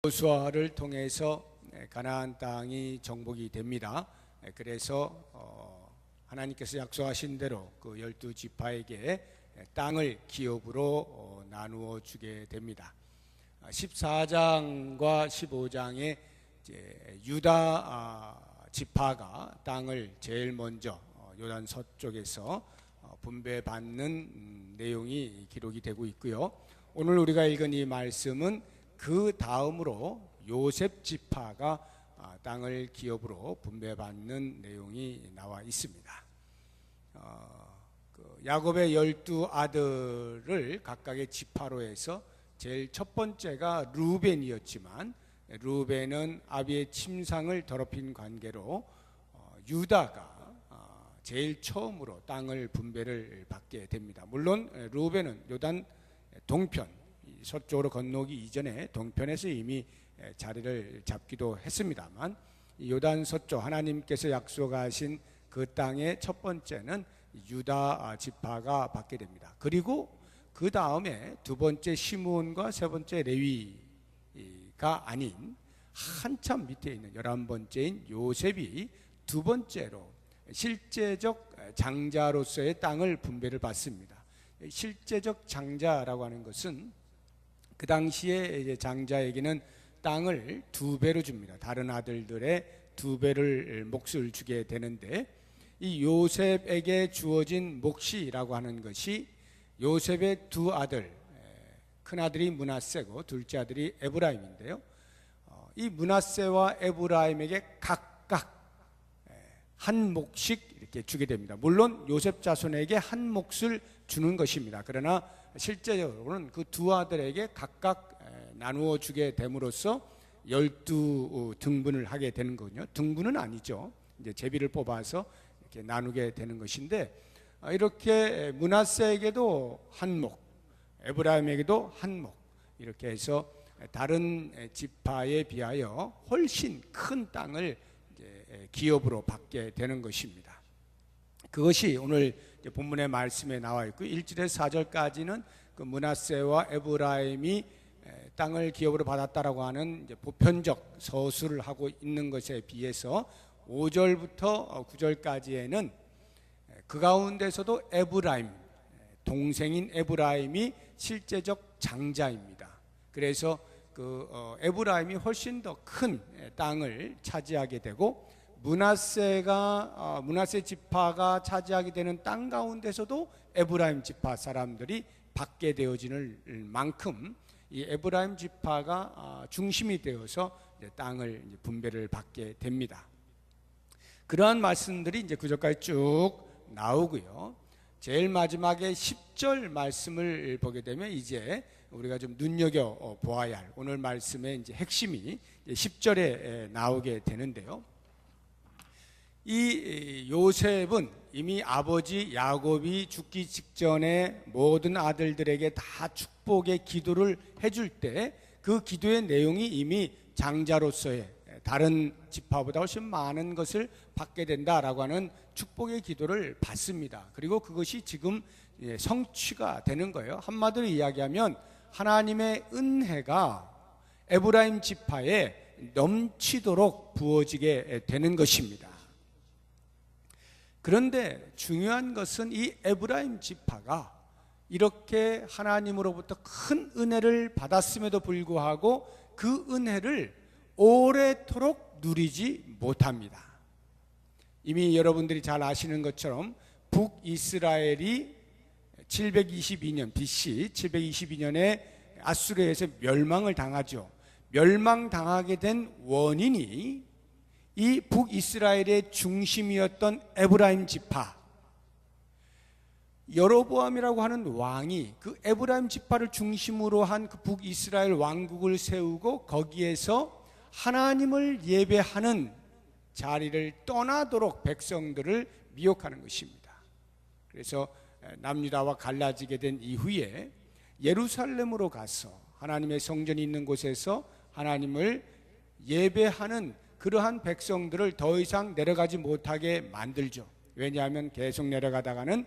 여호수아를 통해서 가나안 땅이 정복이 됩니다. 그래서 하나님께서 약속하신 대로 그 12지파에게 땅을 기업으로 나누어 주게 됩니다. 14장과 15장에 유다 지파가 땅을 제일 먼저 요단 서쪽에서 분배받는 내용이 기록이 되고 있고요. 오늘 우리가 읽은 이 말씀은 그 다음으로 요셉 지파가 땅을 기업으로 분배받는 내용이 나와 있습니다. 야곱의 12아들을 각각의 지파로 해서 제일 첫 번째가 르우벤이었지만 르우벤은 아비의 침상을 더럽힌 관계로 유다가 제일 처음으로 땅을 분배를 받게 됩니다. 물론 르우벤은 요단 동편 서쪽으로 건너기 이전에 동편에서 이미 자리를 잡기도 했습니다만 요단 서쪽 하나님께서 약속하신 그 땅의 첫 번째는 유다 지파가 받게 됩니다. 그리고 그 다음에 두 번째 시므온과 세 번째 레위가 아닌 한참 밑에 있는 11번째인 요셉이 두 번째로 실제적 장자로서의 땅을 분배를 받습니다. 실제적 장자라고 하는 것은 그 당시에 이제 장자에게는 땅을 2배로 줍니다. 다른 아들들의 2배를 몫을 주게 되는데 이 요셉에게 주어진 몫이라고 하는 것이 요셉의 두 아들, 큰 아들이 므낫세고 둘째 아들이 에브라임인데요. 이 므낫세와 에브라임에게 각각 한 몫씩 이렇게 주게 됩니다. 물론 요셉 자손에게 한 몫을 주는 것입니다. 그러나 실제적으로는 그 두 아들에게 각각 나누어 주게 됨으로써 12등분을 하게 되는 거군요. 등분은 아니죠. 이제 제비를 뽑아서 이렇게 나누게 되는 것인데 이렇게 므낫세에게도 한 몫, 에브라임에게도 한 몫 이렇게 해서 다른 지파에 비하여 훨씬 큰 땅을 이제 기업으로 받게 되는 것입니다. 그것이 오늘 본문의 말씀에 나와 있고 1절에서 4절까지는 그 므낫세와 에브라임이 땅을 기업으로 받았다라고 하는 이제 보편적 서술을 하고 있는 것에 비해서 5절부터 9절까지에는 그 가운데서도 에브라임, 동생인 에브라임이 실제적 장자입니다. 그래서 그 에브라임이 훨씬 더 큰 땅을 차지하게 되고 므낫세 지파가 차지하게 되는 땅 가운데서도 에브라임 지파 사람들이 받게 되어지는 만큼 이 에브라임 지파가 중심이 되어서 이제 땅을 이제 분배를 받게 됩니다. 그러한 말씀들이 이제 구절까지 쭉 나오고요. 제일 마지막에 10절 말씀을 보게 되면 이제 우리가 좀 눈여겨 보아야 할 오늘 말씀의 이제 핵심이 10절에 나오게 되는데요. 이 요셉은 이미 아버지 야곱이 죽기 직전에 모든 아들들에게 다 축복의 기도를 해줄 때 그 기도의 내용이 이미 장자로서의 다른 지파보다 훨씬 많은 것을 받게 된다라고 하는 축복의 기도를 받습니다. 그리고 그것이 지금 성취가 되는 거예요. 한마디로 이야기하면 하나님의 은혜가 에브라임 지파에 넘치도록 부어지게 되는 것입니다. 그런데 중요한 것은 이 에브라임 지파가 이렇게 하나님으로부터 큰 은혜를 받았음에도 불구하고 그 은혜를 오래도록 누리지 못합니다. 이미 여러분들이 잘 아시는 것처럼 북이스라엘이 722년 BC 722년에 아수르에서 멸망을 당하죠. 멸망당하게 된 원인이 이 북이스라엘의 중심이었던 에브라임 지파 여로보암이라고 하는 왕이 그 에브라임 지파를 중심으로 한 그 북이스라엘 왕국을 세우고 거기에서 하나님을 예배하는 자리를 떠나도록 백성들을 미혹하는 것입니다. 그래서 남유다와 갈라지게 된 이후에 예루살렘으로 가서 하나님의 성전이 있는 곳에서 하나님을 예배하는 그러한 백성들을 더 이상 내려가지 못하게 만들죠. 왜냐하면 계속 내려가다가는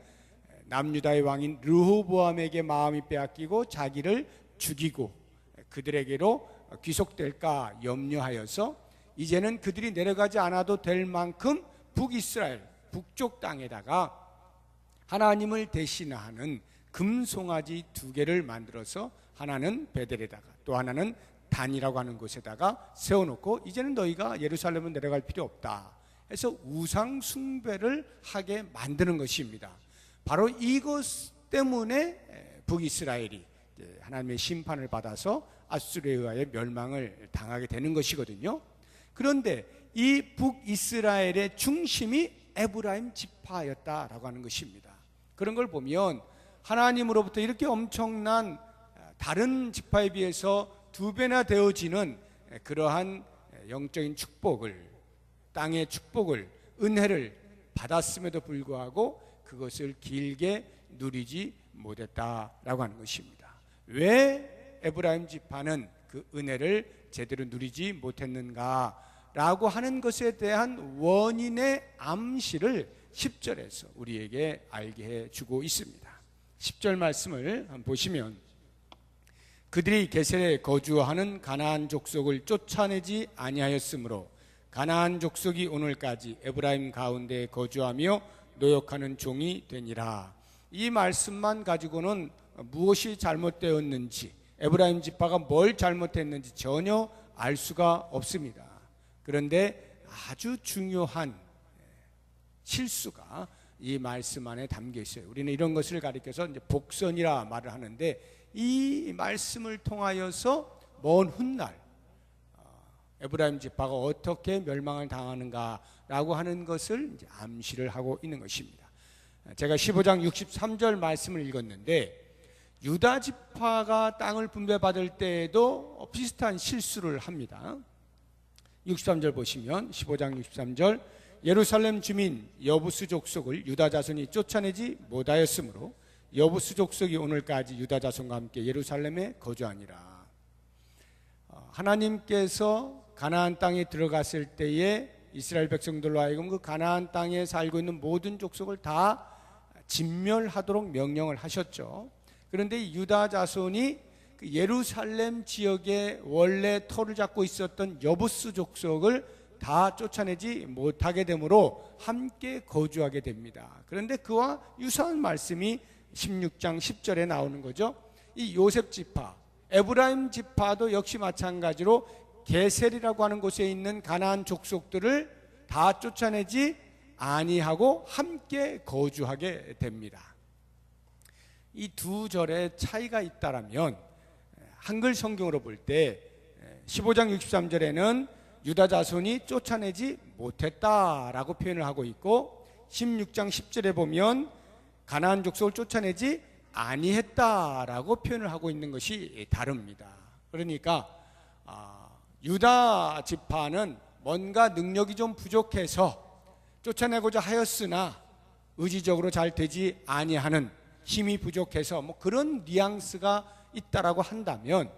남유다의 왕인 르호보암에게 마음이 빼앗기고 자기를 죽이고 그들에게로 귀속될까 염려하여서 이제는 그들이 내려가지 않아도 될 만큼 북이스라엘 북쪽 땅에다가 하나님을 대신하는 금송아지 2개를 만들어서 하나는 베델에다가 또 하나는 단이라고 하는 곳에다가 세워놓고 이제는 너희가 예루살렘은 내려갈 필요 없다 해서 우상 숭배를 하게 만드는 것입니다. 바로 이것 때문에 북이스라엘이 하나님의 심판을 받아서 아수르에 의하여 멸망을 당하게 되는 것이거든요. 그런데 이 북이스라엘의 중심이 에브라임 지파였다라고 하는 것입니다. 그런 걸 보면 하나님으로부터 이렇게 엄청난 다른 지파에 비해서 2배나 되어지는 그러한 영적인 축복을, 땅의 축복을, 은혜를 받았음에도 불구하고 그것을 길게 누리지 못했다라고 하는 것입니다. 왜 에브라임 지파는 그 은혜를 제대로 누리지 못했는가라고 하는 것에 대한 원인의 암시를 10절에서 우리에게 알게 해주고 있습니다. 10절 말씀을 한번 보시면 그들이 게셀에 거주하는 가나안 족속을 쫓아내지 아니하였으므로 가나안 족속이 오늘까지 에브라임 가운데 거주하며 노역하는 종이 되니라. 이 말씀만 가지고는 무엇이 잘못되었는지, 에브라임 지파가 뭘 잘못했는지 전혀 알 수가 없습니다. 그런데 아주 중요한 실수가 이 말씀 안에 담겨 있어요. 우리는 이런 것을 가리켜서 이제 복선이라 말을 하는데, 이 말씀을 통하여서 먼 훗날 에브라임 지파가 어떻게 멸망을 당하는가라고 하는 것을 이제 암시를 하고 있는 것입니다. 제가 15장 63절 말씀을 읽었는데, 유다 지파가 땅을 분배받을 때에도 비슷한 실수를 합니다. 63절 보시면 15장 63절 예루살렘 주민 여부스 족속을 유다 자손이 쫓아내지 못하였으므로 여부스 족속이 오늘까지 유다 자손과 함께 예루살렘에 거주하니라. 하나님께서 가나안 땅에 들어갔을 때에 이스라엘 백성들로 하여금 그 가나안 땅에 살고 있는 모든 족속을 다 진멸하도록 명령을 하셨죠. 그런데 유다 자손이 그 예루살렘 지역에 원래 터를 잡고 있었던 여부스 족속을 다 쫓아내지 못하게 되므로 함께 거주하게 됩니다. 그런데 그와 유사한 말씀이 16장 10절에 나오는 거죠. 이 요셉 지파, 에브라임 지파도 역시 마찬가지로 게셀이라고 하는 곳에 있는 가나안 족속들을 다 쫓아내지 아니하고 함께 거주하게 됩니다. 이 두 절의 차이가 있다라면 한글 성경으로 볼 때 15장 63절에는 유다 자손이 쫓아내지 못했다라고 표현을 하고 있고, 16장 10절에 보면 가나안 족속을 쫓아내지 아니했다라고 표현을 하고 있는 것이 다릅니다. 그러니까 유다 지파는 뭔가 능력이 좀 부족해서 쫓아내고자 하였으나 의지적으로 잘 되지 아니하는, 힘이 부족해서 뭐 그런 뉘앙스가 있다라고 한다면,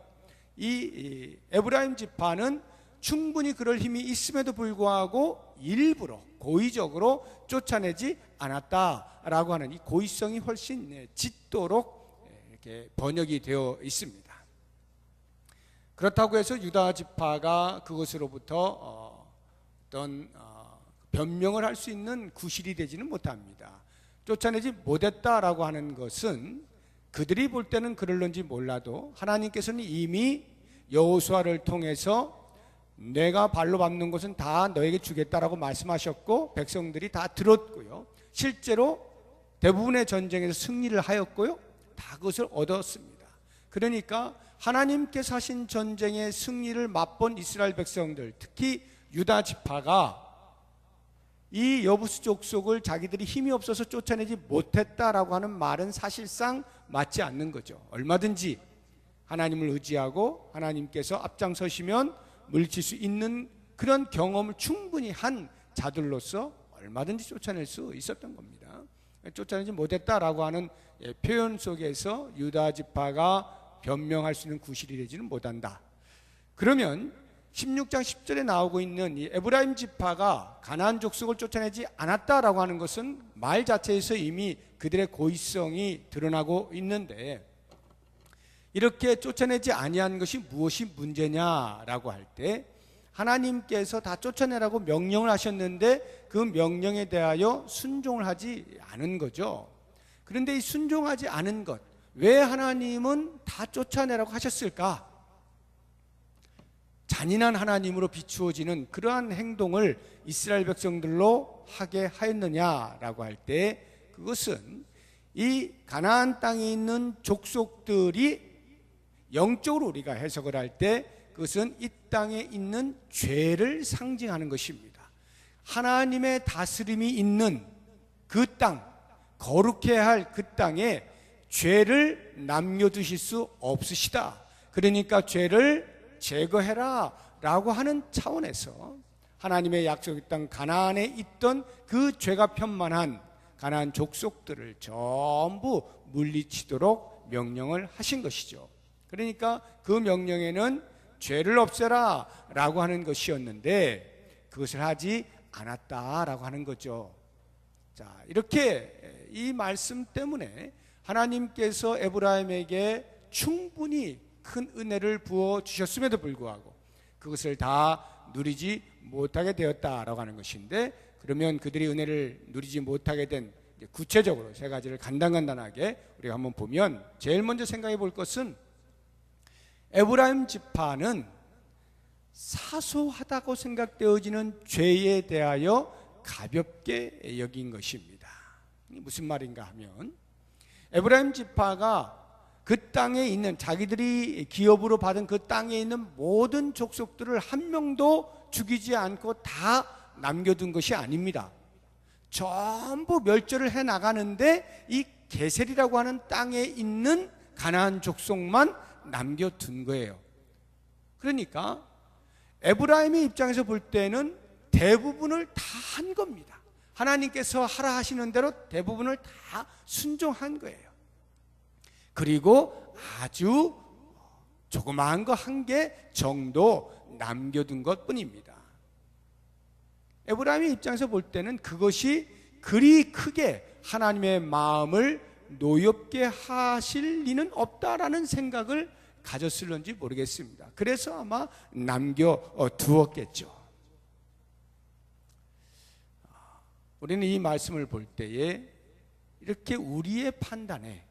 이 에브라임 지파는 충분히 그럴 힘이 있음에도 불구하고 일부러 고의적으로 쫓아내지 않았다라고 하는 이 고의성이 훨씬 짙도록 이렇게 번역이 되어 있습니다. 그렇다고 해서 유다 지파가 그것으로부터 어떤 변명을 할 수 있는 구실이 되지는 못합니다. 쫓아내지 못했다라고 하는 것은 그들이 볼 때는 그럴런지 몰라도 하나님께서는 이미 여호수아를 통해서 내가 발로 밟는 것은 다 너에게 주겠다라고 말씀하셨고, 백성들이 다 들었고요. 실제로 대부분의 전쟁에서 승리를 하였고요. 다 그것을 얻었습니다. 그러니까 하나님께서 하신 전쟁의 승리를 맛본 이스라엘 백성들, 특히 유다 지파가 이 여부스 족속을 자기들이 힘이 없어서 쫓아내지 못했다라고 하는 말은 사실상 맞지 않는 거죠. 얼마든지 하나님을 의지하고 하나님께서 앞장서시면 물리칠 수 있는 그런 경험을 충분히 한 자들로서 얼마든지 쫓아낼 수 있었던 겁니다. 쫓아내지 못했다라고 하는 표현 속에서 유다 지파가 변명할 수 있는 구실이 되지는 못한다. 그러면 16장 10절에 나오고 있는 이 에브라임 지파가 가나안 족속을 쫓아내지 않았다라고 하는 것은 말 자체에서 이미 그들의 고의성이 드러나고 있는데, 이렇게 쫓아내지 아니한 것이 무엇이 문제냐라고 할 때, 하나님께서 다 쫓아내라고 명령을 하셨는데 그 명령에 대하여 순종을 하지 않은 거죠. 그런데 이 순종하지 않은 것, 왜 하나님은 다 쫓아내라고 하셨을까? 잔인한 하나님으로 비추어지는 그러한 행동을 이스라엘 백성들로 하게 하였느냐라고 할 때, 그것은 이 가나안 땅에 있는 족속들이 영적으로 우리가 해석을 할 때 그것은 이 땅에 있는 죄를 상징하는 것입니다. 하나님의 다스림이 있는 그 땅, 거룩해야 할 그 땅에 죄를 남겨두실 수 없으시다. 그러니까 죄를 제거해라 라고 하는 차원에서 하나님의 약속의 땅 가나안에 있던 그 죄가 편만한 가나안 족속들을 전부 물리치도록 명령을 하신 것이죠. 그러니까 그 명령에는 죄를 없애라 라고 하는 것이었는데 그것을 하지 않았다라고 하는 거죠. 자, 이렇게 이 말씀 때문에 하나님께서 에브라임에게 충분히 큰 은혜를 부어 주셨음에도 불구하고 그것을 다 누리지 못하게 되었다라고 하는 것인데, 그러면 그들이 은혜를 누리지 못하게 된 구체적으로 세 가지를 간단하게 우리가 한번 보면, 제일 먼저 생각해 볼 것은 에브라임 지파는 사소하다고 생각되어지는 죄에 대하여 가볍게 여긴 것입니다. 무슨 말인가 하면, 에브라임 지파가 그 땅에 있는, 자기들이 기업으로 받은 그 땅에 있는 모든 족속들을 한 명도 죽이지 않고 다 남겨둔 것이 아닙니다. 전부 멸절을 해 나가는데 이 게셀이라고 하는 땅에 있는 가나안 족속만 남겨둔 거예요. 그러니까 에브라임의 입장에서 볼 때는 대부분을 다 한 겁니다. 하나님께서 하라 하시는 대로 대부분을 다 순종한 거예요. 그리고 아주 조그마한 거 한 개 정도 남겨둔 것 뿐입니다. 에브라임의 입장에서 볼 때는 그것이 그리 크게 하나님의 마음을 노엽게 하실 리는 없다라는 생각을 가졌을런지 모르겠습니다. 그래서 아마 남겨두었겠죠. 우리는 이 말씀을 볼 때에 이렇게 우리의 판단에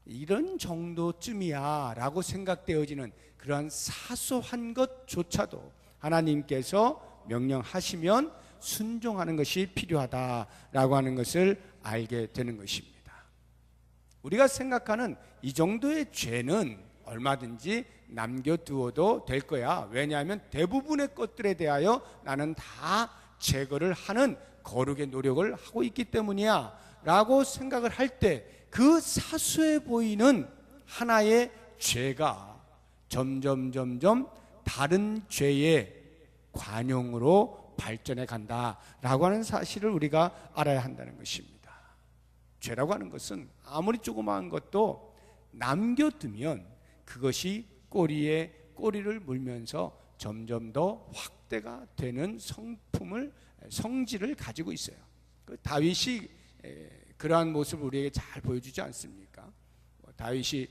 이런 정도쯤이야 라고 생각되어지는 그러한 사소한 것조차도 하나님께서 명령하시면 순종하는 것이 필요하다라고 하는 것을 알게 되는 것입니다. 우리가 생각하는 이 정도의 죄는 얼마든지 남겨두어도 될 거야. 왜냐하면 대부분의 것들에 대하여 나는 다 제거를 하는 거룩의 노력을 하고 있기 때문이야 라고 생각을 할 때, 그 사소해 보이는 하나의 죄가 점점 다른 죄의 관용으로 발전해 간다라고 하는 사실을 우리가 알아야 한다는 것입니다. 죄라고 하는 것은 아무리 조그마한 것도 남겨두면 그것이 꼬리에 꼬리를 물면서 점점 더 확대가 되는 성질을 가지고 있어요. 다윗이 그러한 모습을 우리에게 잘 보여주지 않습니까? 다윗이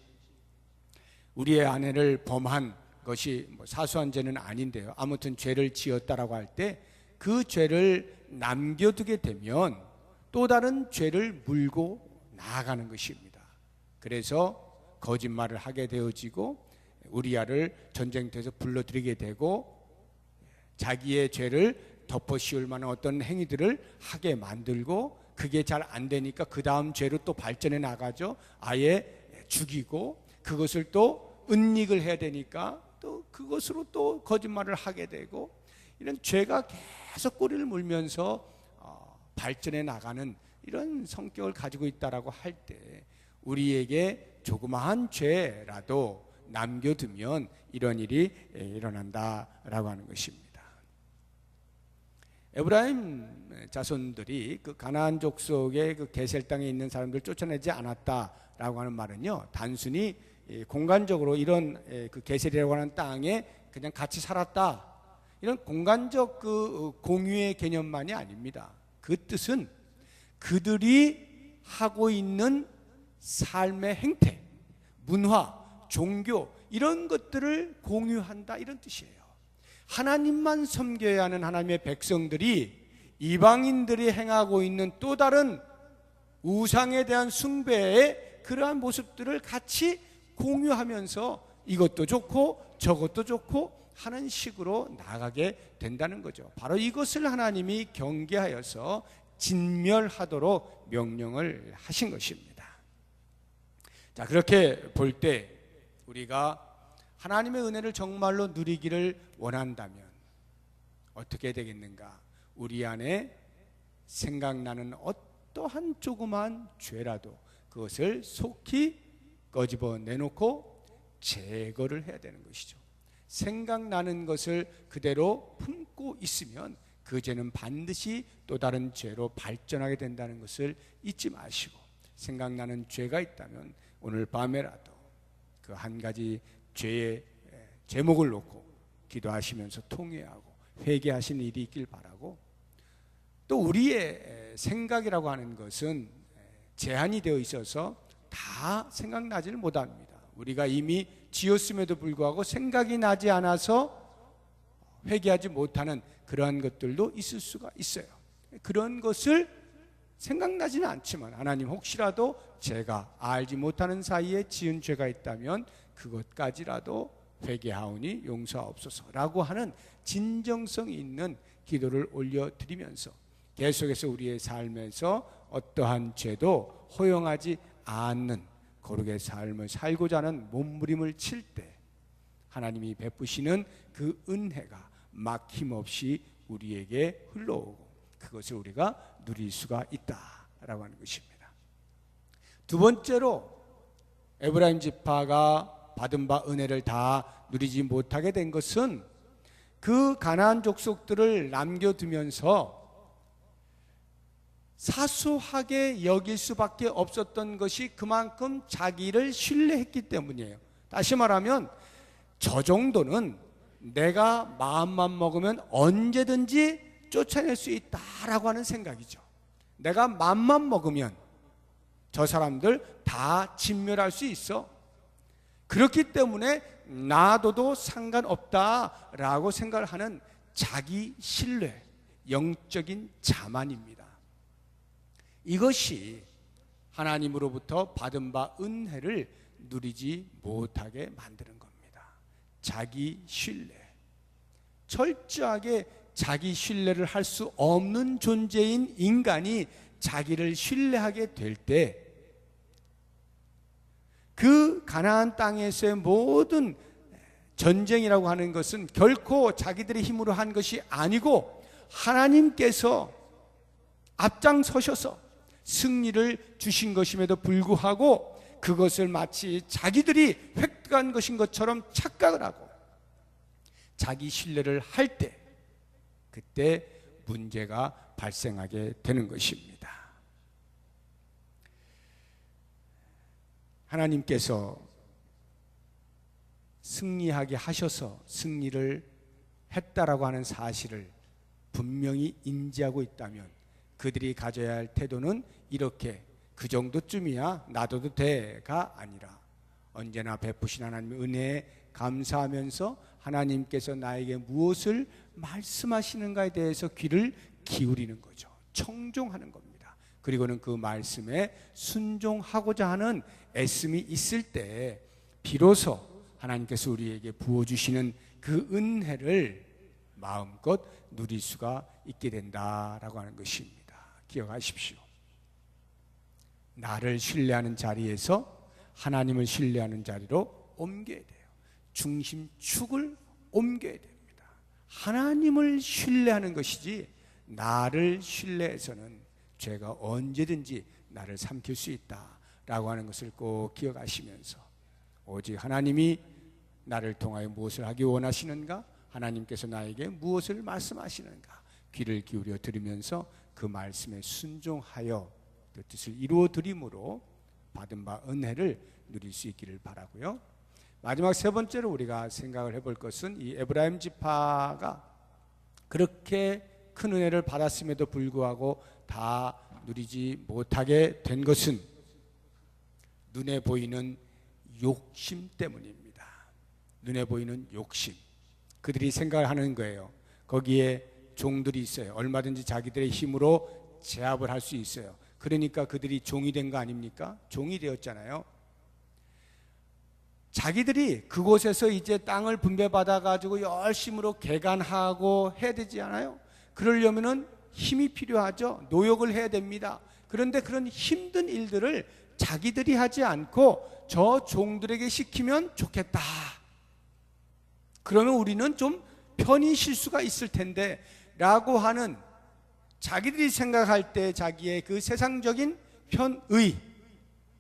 우리의 아내를 범한 것이 사소한 죄는 아닌데요, 아무튼 죄를 지었다라고 할 때 그 죄를 남겨두게 되면 또 다른 죄를 물고 나아가는 것입니다. 그래서 거짓말을 하게 되어지고 우리아를 전쟁터에서 불러들이게 되고 자기의 죄를 덮어씌울 만한 어떤 행위들을 하게 만들고, 그게 잘 안 되니까 그 다음 죄로 또 발전해 나가죠. 아예 죽이고, 그것을 또 은닉을 해야 되니까 또 그것으로 또 거짓말을 하게 되고, 이런 죄가 계속 꼬리를 물면서 발전해 나가는 이런 성격을 가지고 있다라고 할 때, 우리에게 조그마한 죄라도 남겨두면 이런 일이 일어난다라고 하는 것입니다. 에브라임 자손들이 그 가나안 족속의 그 게셀 땅에 있는 사람들 쫓아내지 않았다라고 하는 말은요, 단순히 공간적으로 이런 그 게셀이라고 하는 땅에 그냥 같이 살았다, 이런 공간적 그 공유의 개념만이 아닙니다. 그 뜻은 그들이 하고 있는 삶의 행태, 문화, 종교 이런 것들을 공유한다 이런 뜻이에요. 하나님만 섬겨야 하는 하나님의 백성들이 이방인들이 행하고 있는 또 다른 우상에 대한 숭배의 그러한 모습들을 같이 공유하면서 이것도 좋고 저것도 좋고 하는 식으로 나가게 된다는 거죠. 바로 이것을 하나님이 경계하여서 진멸하도록 명령을 하신 것입니다. 자, 그렇게 볼 때 우리가 하나님의 은혜를 정말로 누리기를 원한다면 어떻게 되겠는가? 우리 안에 생각나는 어떠한 조그만 죄라도 그것을 속히 꺼집어 내놓고 제거를 해야 되는 것이죠. 생각나는 것을 그대로 품고 있으면 그 죄는 반드시 또 다른 죄로 발전하게 된다는 것을 잊지 마시고, 생각나는 죄가 있다면 오늘 밤에라도 그 한 가지 죄의 제목을 놓고 기도하시면서 통회하고 회개하시는 일이 있길 바라고, 또 우리의 생각이라고 하는 것은 제한이 되어 있어서 다 생각나지를 못합니다. 우리가 이미 지었음에도 불구하고 생각이 나지 않아서 회개하지 못하는 그러한 것들도 있을 수가 있어요. 그런 것을 생각나지는 않지만 하나님, 혹시라도 제가 알지 못하는 사이에 지은 죄가 있다면 그것까지라도 회개하오니 용서하옵소서라고 하는 진정성 있는 기도를 올려드리면서 계속해서 우리의 삶에서 어떠한 죄도 허용하지 않는 거룩의 삶을 살고자 하는 몸부림을 칠 때 하나님이 베푸시는 그 은혜가 막힘없이 우리에게 흘러오고 그것을 우리가 누릴 수가 있다라고 하는 것입니다. 두 번째로 에브라임 지파가 받은 바 은혜를 다 누리지 못하게 된 것은 그 가나안 족속들을 남겨두면서 사소하게 여길 수밖에 없었던 것이 그만큼 자기를 신뢰했기 때문이에요. 다시 말하면 저 정도는 내가 마음만 먹으면 언제든지 쫓아낼 수 있다라고 하는 생각이죠. 내가 마음만 먹으면 저 사람들 다 진멸할 수 있어. 그렇기 때문에 놔둬도 상관없다라고 생각을 하는 자기 신뢰, 영적인 자만입니다. 이것이 하나님으로부터 받은 바 은혜를 누리지 못하게 만드는 겁니다. 자기 신뢰. 철저하게 자기 신뢰를 할 수 없는 존재인 인간이 자기를 신뢰하게 될 때 그 가나안 땅에서의 모든 전쟁이라고 하는 것은 결코 자기들의 힘으로 한 것이 아니고 하나님께서 앞장서셔서 승리를 주신 것임에도 불구하고 그것을 마치 자기들이 획득한 것인 것처럼 착각을 하고 자기 신뢰를 할 때 그때 문제가 발생하게 되는 것입니다. 하나님께서 승리하게 하셔서 승리를 했다라고 하는 사실을 분명히 인지하고 있다면 그들이 가져야 할 태도는 이렇게 그 정도쯤이야 놔둬도 돼가 아니라 언제나 베푸신 하나님의 은혜에 감사하면서 하나님께서 나에게 무엇을 말씀하시는가에 대해서 귀를 기울이는 거죠. 청종하는 겁니다. 그리고는 그 말씀에 순종하고자 하는 애씀이 있을 때 비로소 하나님께서 우리에게 부어주시는 그 은혜를 마음껏 누릴 수가 있게 된다라고 하는 것입니다. 기억하십시오. 나를 신뢰하는 자리에서 하나님을 신뢰하는 자리로 옮겨야 돼요. 중심축을 옮겨야 됩니다. 하나님을 신뢰하는 것이지 나를 신뢰해서는 죄가 언제든지 나를 삼킬 수 있다라고 하는 것을 꼭 기억하시면서 오직 하나님이 나를 통하여 무엇을 하기 원하시는가? 하나님께서 나에게 무엇을 말씀하시는가? 귀를 기울여 들으면서 그 말씀에 순종하여 그 뜻을 이루어 드림으로 받은 바 은혜를 누릴 수 있기를 바라고요. 마지막 세 번째로 우리가 생각을 해볼 것은 이 에브라임 지파가 그렇게 큰 은혜를 받았음에도 불구하고 다 누리지 못하게 된 것은 눈에 보이는 욕심 때문입니다. 눈에 보이는 욕심. 그들이 생각을 하는 거예요. 거기에 종들이 있어요. 얼마든지 자기들의 힘으로 제압을 할 수 있어요. 그러니까 그들이 종이 된 거 아닙니까? 종이 되었잖아요. 자기들이 그곳에서 이제 땅을 분배받아 가지고 열심으로 개간하고 해야 되지 않아요? 그러려면은 힘이 필요하죠. 노역을 해야 됩니다. 그런데 그런 힘든 일들을 자기들이 하지 않고 저 종들에게 시키면 좋겠다. 그러면 우리는 좀 편히 쉴 수가 있을 텐데 라고 하는, 자기들이 생각할 때 자기의 그 세상적인 편의,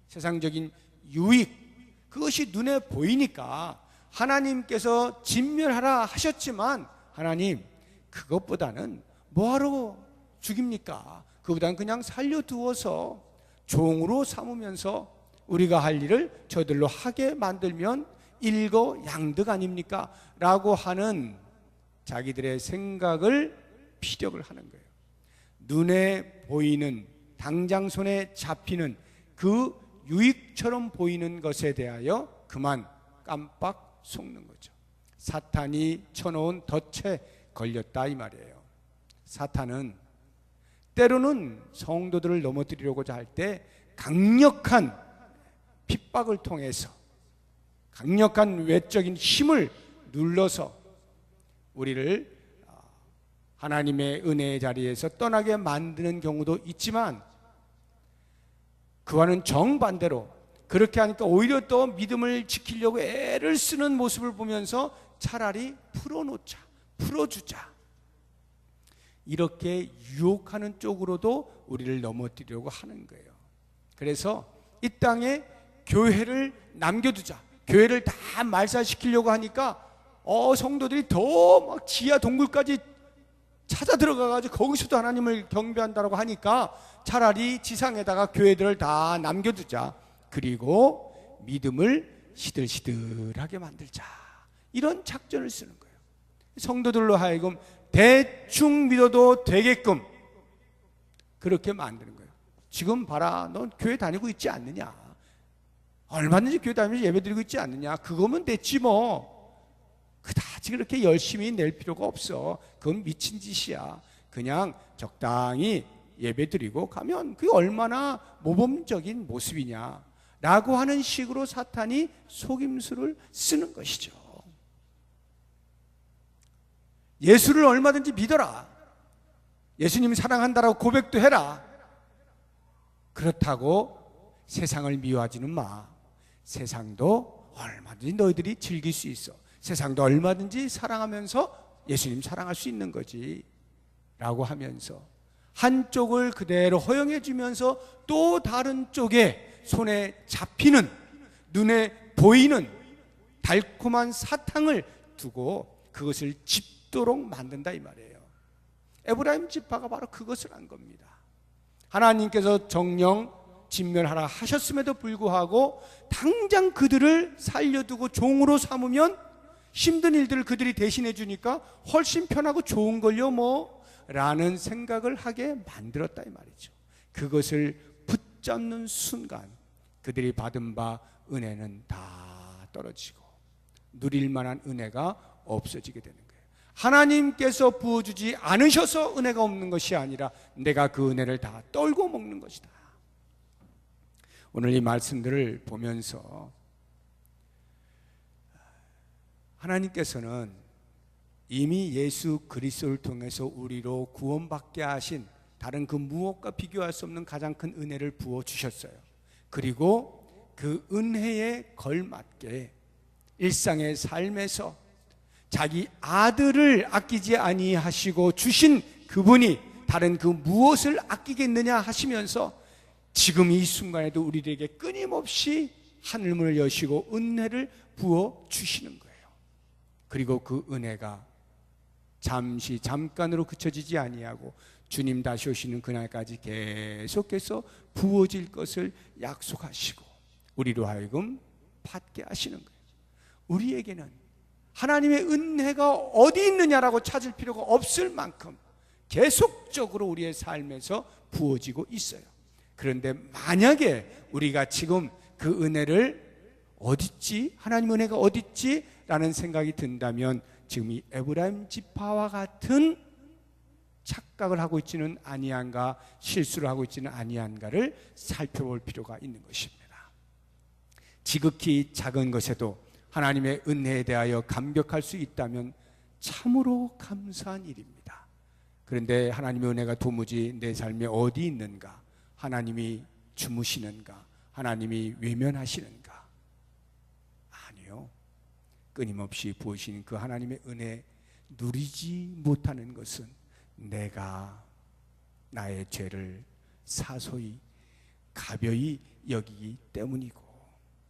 세상적인 유익, 그것이 눈에 보이니까 하나님께서 진멸하라 하셨지만, 하나님 그것보다는 뭐하러 죽입니까? 그보다는 그냥 살려두어서 종으로 삼으면서 우리가 할 일을 저들로 하게 만들면 일거양득 아닙니까? 라고 하는 자기들의 생각을 피력을 하는 거예요. 눈에 보이는, 당장 손에 잡히는 그 유익처럼 보이는 것에 대하여 그만 깜빡 속는 거죠. 사탄이 쳐놓은 덫에 걸렸다 이 말이에요. 사탄은 때로는 성도들을 넘어뜨리려고자 할 때 강력한 핍박을 통해서, 강력한 외적인 힘을 눌러서 우리를 하나님의 은혜의 자리에서 떠나게 만드는 경우도 있지만, 그와는 정반대로 그렇게 하니까 오히려 또 믿음을 지키려고 애를 쓰는 모습을 보면서 차라리 풀어놓자, 풀어주자, 이렇게 유혹하는 쪽으로도 우리를 넘어뜨리려고 하는 거예요. 그래서 이 땅에 교회를 남겨두자, 교회를 다 말살시키려고 하니까 성도들이 더 막 지하 동굴까지 찾아 들어가가지고 거기서도 하나님을 경배한다고 하니까 차라리 지상에다가 교회들을 다 남겨두자, 그리고 믿음을 시들시들하게 만들자, 이런 작전을 쓰는 거예요. 성도들로 하여금 대충 믿어도 되게끔 그렇게 만드는 거예요. 지금 봐라, 넌 교회 다니고 있지 않느냐, 얼마든지 교회 다니면서 예배 드리고 있지 않느냐, 그거면 됐지 뭐. 그다지 그렇게 열심히 낼 필요가 없어. 그건 미친 짓이야. 그냥 적당히 예배 드리고 가면 그게 얼마나 모범적인 모습이냐 라고 하는 식으로 사탄이 속임수를 쓰는 것이죠. 예수를 얼마든지 믿어라, 예수님 사랑한다라고 고백도 해라. 그렇다고 세상을 미워하지는 마. 세상도 얼마든지 너희들이 즐길 수 있어. 세상도 얼마든지 사랑하면서 예수님 사랑할 수 있는 거지 라고 하면서 한쪽을 그대로 허용해 주면서 또 다른 쪽에 손에 잡히는, 눈에 보이는 달콤한 사탕을 두고 그것을 집도록 만든다 이 말이에요. 에브라임 지파가 바로 그것을 한 겁니다. 하나님께서 정령 진멸하라 하셨음에도 불구하고 당장 그들을 살려두고 종으로 삼으면 힘든 일들을 그들이 대신해 주니까 훨씬 편하고 좋은 걸요 뭐 라는 생각을 하게 만들었다 이 말이죠. 그것을 붙잡는 순간 그들이 받은 바 은혜는 다 떨어지고 누릴 만한 은혜가 없어지게 되는 거예요. 하나님께서 부어주지 않으셔서 은혜가 없는 것이 아니라 내가 그 은혜를 다 떨고 먹는 것이다. 오늘 이 말씀들을 보면서 하나님께서는 이미 예수 그리스도를 통해서 우리로 구원받게 하신 다른 그 무엇과 비교할 수 없는 가장 큰 은혜를 부어주셨어요. 그리고 그 은혜에 걸맞게 일상의 삶에서 자기 아들을 아끼지 아니하시고 주신 그분이 다른 그 무엇을 아끼겠느냐 하시면서 지금 이 순간에도 우리에게 끊임없이 하늘문을 여시고 은혜를 부어주시는 거예요. 그리고 그 은혜가 잠시 잠깐으로 그쳐지지 아니하고 주님 다시 오시는 그날까지 계속해서 부어질 것을 약속하시고 우리로 하여금 받게 하시는 거예요. 우리에게는 하나님의 은혜가 어디 있느냐라고 찾을 필요가 없을 만큼 계속적으로 우리의 삶에서 부어지고 있어요. 그런데 만약에 우리가 지금 그 은혜를 어딨지? 하나님 은혜가 어딨지? 라는 생각이 든다면 지금 이 에브라임 지파와 같은 착각을 하고 있지는 아니한가, 실수를 하고 있지는 아니한가를 살펴볼 필요가 있는 것입니다. 지극히 작은 것에도 하나님의 은혜에 대하여 감격할 수 있다면 참으로 감사한 일입니다. 그런데 하나님의 은혜가 도무지 내 삶에 어디 있는가? 하나님이 주무시는가? 하나님이 외면하시는가? 아니요. 끊임없이 부으신 그 하나님의 은혜 누리지 못하는 것은 내가 나의 죄를 사소히 가벼이 여기기 때문이고,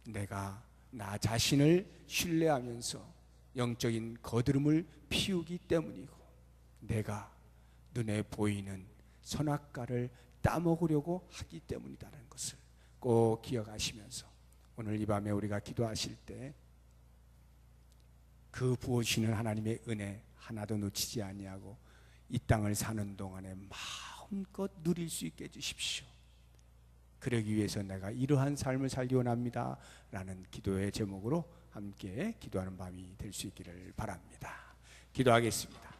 내가 나 자신을 신뢰하면서 영적인 거드름을 피우기 때문이고, 내가 눈에 보이는 선악과를 따먹으려고 하기 때문이라는 것을 꼭 기억하시면서 오늘 이 밤에 우리가 기도하실 때 그 부어주시는 하나님의 은혜 하나도 놓치지 아니하고 이 땅을 사는 동안에 마음껏 누릴 수 있게 해주십시오. 그러기 위해서 내가 이러한 삶을 살기 원합니다 라는 기도의 제목으로 함께 기도하는 밤이 될 수 있기를 바랍니다. 기도하겠습니다.